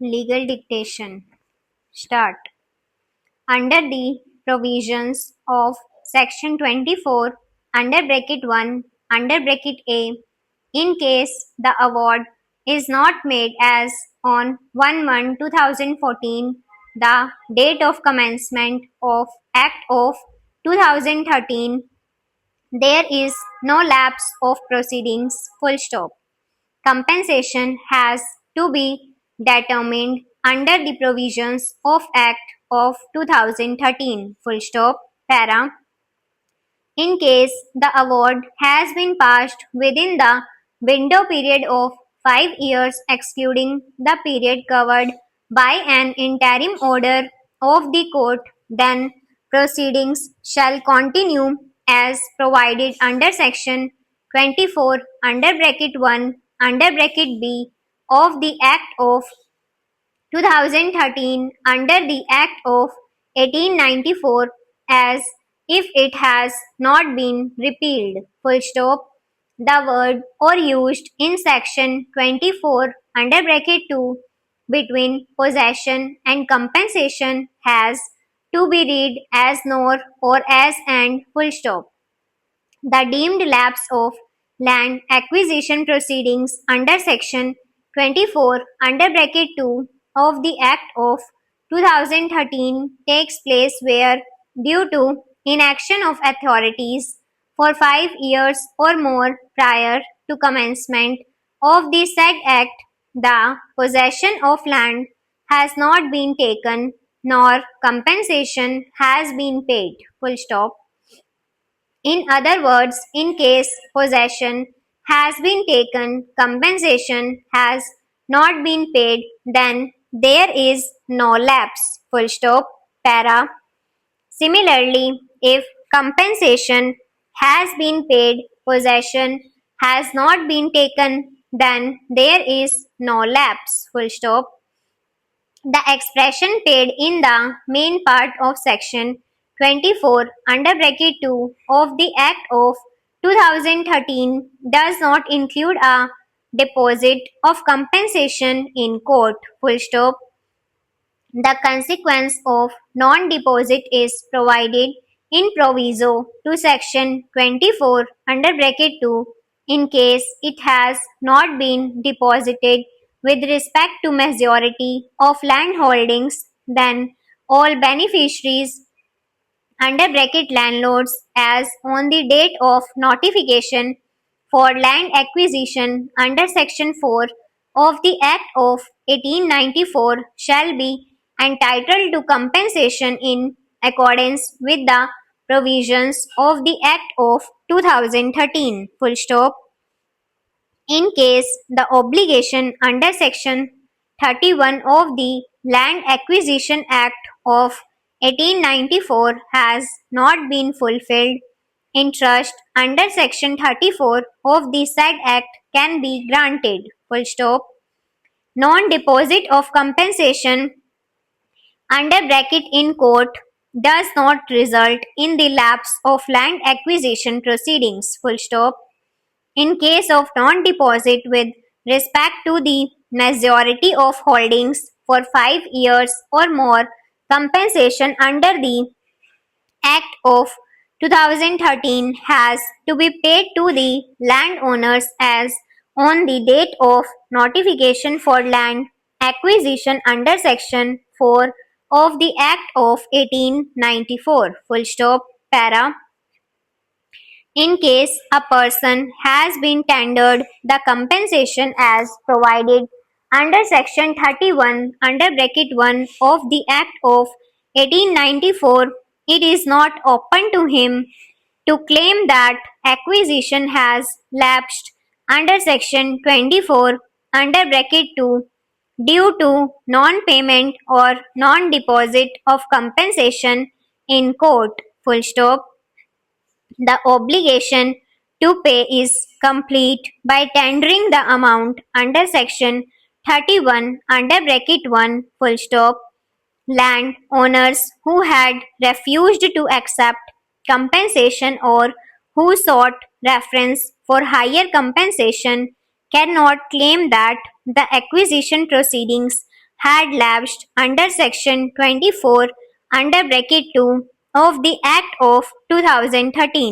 Legal dictation. Start. Under the provisions of Section 24, under bracket 1, under bracket A, in case the award is not made as on 1/1/2014, the date of commencement of Act of 2013, there is no lapse of proceedings, full stop. Compensation has to be determined under the provisions of Act of 2013, full stop, para. In case the award has been passed within the window period of 5 years excluding the period covered by an interim order of the court, then proceedings shall continue as provided under section 24 under bracket 1 under bracket B of the Act of 2013 under the Act of 1894 as if it has not been repealed. Full stop. The word or used in section 24 under bracket 2 between possession and compensation has to be read as nor or as and, full stop. The deemed lapse of land acquisition proceedings under section 24 under bracket 2 of the Act of 2013 takes place where, due to inaction of authorities for 5 years or more prior to commencement of the said Act, the possession of land has not been taken nor compensation has been paid. Full stop. In other words, in case possession has been taken, compensation has not been paid, then there is no lapse. Full stop. Para. Similarly, if compensation has been paid, possession has not been taken, then there is no lapse. Full stop. The expression paid in the main part of section 24 under bracket 2 of the Act of 2013 does not include a deposit of compensation in court. Full stop. The consequence of non-deposit is provided in proviso to section 24 under bracket 2 in case it has not been deposited with respect to majority of land holdings, then all beneficiaries under bracket landlords as on the date of notification for land acquisition under section 4 of the Act of 1894 shall be entitled to compensation in accordance with the provisions of the Act of 2013. Full stop. In case the obligation under section 31 of the Land Acquisition Act of 1894 has not been fulfilled, interest under section 34 of the said act can be granted. Full stop. Non-deposit of compensation under bracket in court does not result in the lapse of land acquisition proceedings. Full stop. In case of non-deposit with respect to the majority of holdings for 5 years or more, compensation under the Act of 2013 has to be paid to the landowners as on the date of notification for land acquisition under section 4 of the Act of 1894. Full stop. Para. In case a person has been tendered the compensation as provided under section 31 under bracket 1 of the Act of 1894, it is not open to him to claim that acquisition has lapsed under section 24 under bracket 2 due to non-payment or non-deposit of compensation in court. Full stop. The obligation to pay is complete by tendering the amount under section 31 under bracket 1 full stop. Land owners who had refused to accept compensation or who sought reference for higher compensation cannot claim that the acquisition proceedings had lapsed under Section 24 under bracket 2 of the Act of 2013.